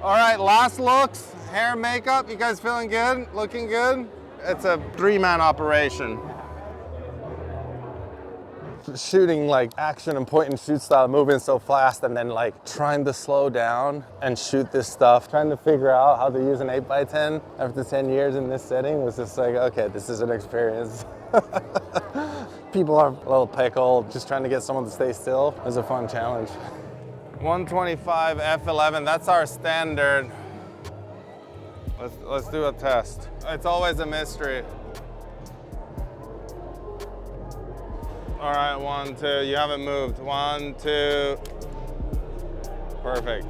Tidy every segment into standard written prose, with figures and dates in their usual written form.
All right, last looks, hair, makeup. You guys feeling good? Looking good? It's a three-man operation. Shooting like action and point and shoot style, moving so fast, and then like trying to slow down and shoot this stuff, trying to figure out how to use an 8x10 after 10 years in this setting was just like, okay, this is an experience. People are a little pickled, just trying to get someone to stay still. It was a fun challenge. 125 f11, that's our standard. Let's do a test. It's always a mystery. All right, 1, 2, you haven't moved. 1, 2, perfect.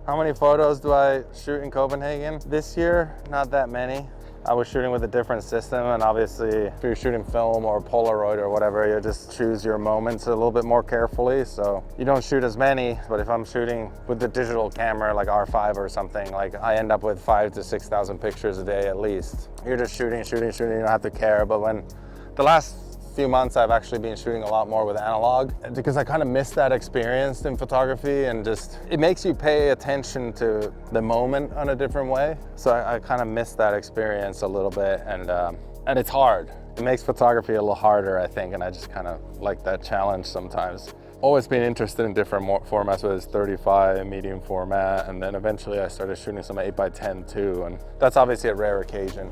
How many photos do I shoot in Copenhagen? This year, not that many. I was shooting with a different system, and obviously if you're shooting film or Polaroid or whatever, you just choose your moments a little bit more carefully, so you don't shoot as many. But if I'm shooting with the digital camera like R5 or something, like I end up with 5,000 to 6,000 pictures a day at least. You're just shooting, you don't have to care. But when the last few months I've actually been shooting a lot more with analog because I kind of missed that experience in photography, and just it makes you pay attention to the moment in a different way. So I kind of missed that experience a little bit, and it's hard. It makes photography a little harder, I think, and I just kind of like that challenge sometimes. Always been interested in different formats, whether it's 35, medium format, and then eventually I started shooting some 8x10 too, and that's obviously a rare occasion.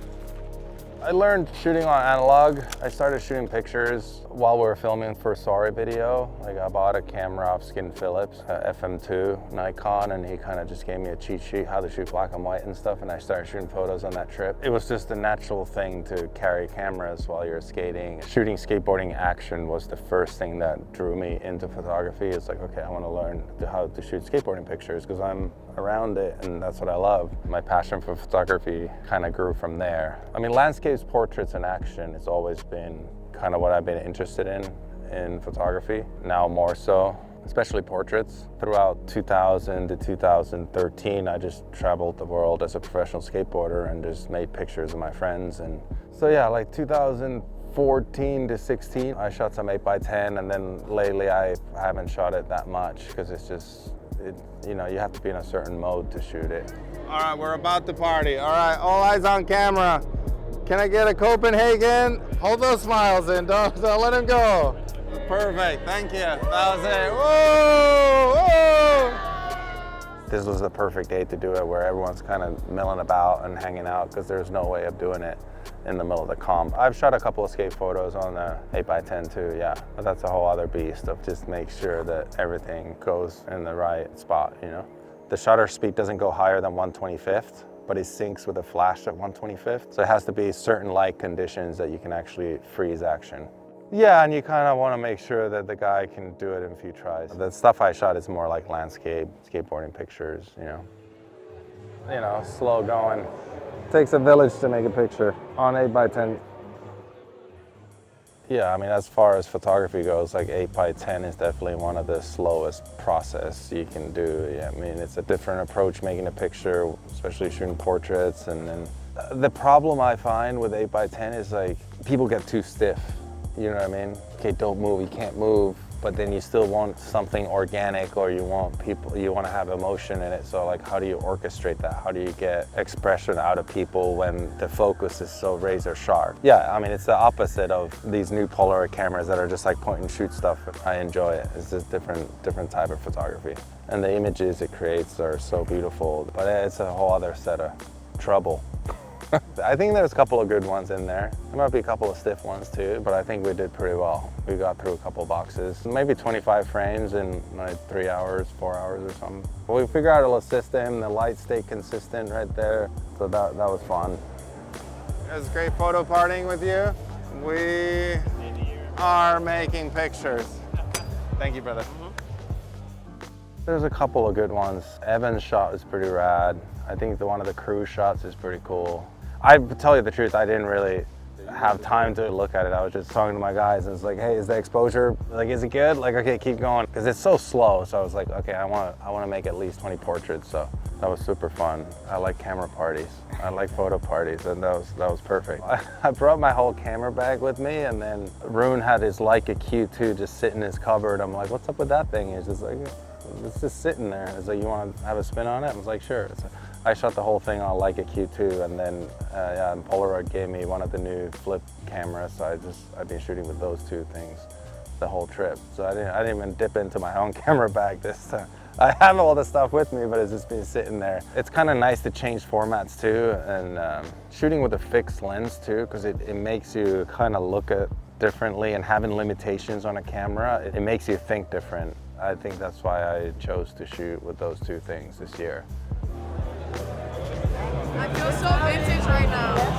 I learned shooting on analog. I started shooting pictures while we were filming for Saari video. Like I bought a camera off Skin Phillips, a FM2 Nikon, and he kind of just gave me a cheat sheet how to shoot black and white and stuff, and I started shooting photos on that trip. It was just a natural thing to carry cameras while you're skating. Shooting skateboarding action was the first thing that drew me into photography. It's like, okay, I want to learn how to shoot skateboarding pictures because I'm around it and that's what I love. My passion for photography kind of grew from there. I mean, landscapes, portraits, and action has always been kind of what I've been interested in photography. Now more so, especially portraits. Throughout 2000 to 2013, I just traveled the world as a professional skateboarder and just made pictures of my friends. And so yeah, like 2014 to 16, I shot some 8x10, and then lately I haven't shot it that much because it's just, you know, you have to be in a certain mode to shoot it. All right, we're about to party. All right, all eyes on camera. Can I get a Copenhagen? Hold those smiles in, don't let him go. Perfect, thank you. That was it. Whoa, whoa. This was the perfect day to do it, where everyone's kind of milling about and hanging out because there's no way of doing it in the middle of the comp. I've shot a couple of skate photos on the 8x10 too, yeah. But that's a whole other beast of just make sure that everything goes in the right spot, you know? The shutter speed doesn't go higher than 1/25th, but it syncs with a flash at 1/25th. So it has to be certain light conditions that you can actually freeze action. Yeah, and you kind of want to make sure that the guy can do it in a few tries. The stuff I shot is more like landscape, skateboarding pictures, you know, slow going. Takes a village to make a picture on 8x10. Yeah, I mean, as far as photography goes, like 8x10 is definitely one of the slowest process you can do. Yeah, I mean, it's a different approach making a picture, especially shooting portraits. And then the problem I find with 8x10 is like people get too stiff. You know what I mean? Okay, don't move, you can't move, but then you still want something organic, or you want to have emotion in it. So like, how do you orchestrate that? How do you get expression out of people when the focus is so razor sharp? Yeah, I mean, it's the opposite of these new Polaroid cameras that are just like point and shoot stuff. I enjoy it. It's just different type of photography. And the images it creates are so beautiful, but it's a whole other set of trouble. I think there's a couple of good ones in there. There might be a couple of stiff ones too, but I think we did pretty well. We got through a couple boxes, maybe 25 frames in like 3 hours, 4 hours or something. But we figured out a little system, the light stayed consistent right there, so that was fun. It was great photo partying with you. We are making pictures. Thank you, brother. There's a couple of good ones. Evan's shot is pretty rad. I think one of the crew shots is pretty cool. I tell you the truth, I didn't really have time to look at it. I was just talking to my guys and it's like, hey, is the exposure, like, is it good? Like, okay, keep going. Because it's so slow. So I was like, okay, I want to make at least 20 portraits. So that was super fun. I like camera parties. I like photo parties, and that was perfect. I brought my whole camera bag with me, and then Rune had his Leica Q2 just sitting in his cupboard. I'm like, what's up with that thing? He's just like, it's just sitting there. It's like, you want to have a spin on it? I was like, sure. I shot the whole thing on Leica Q2, and then yeah, and Polaroid gave me one of the new flip cameras, so I've been shooting with those two things the whole trip. So I didn't even dip into my own camera bag this time. I have all the stuff with me, but it's just been sitting there. It's kind of nice to change formats too, and shooting with a fixed lens too, because it makes you kind of look at differently, and having limitations on a camera, it makes you think different. I think that's why I chose to shoot with those two things this year. I feel so vintage right now.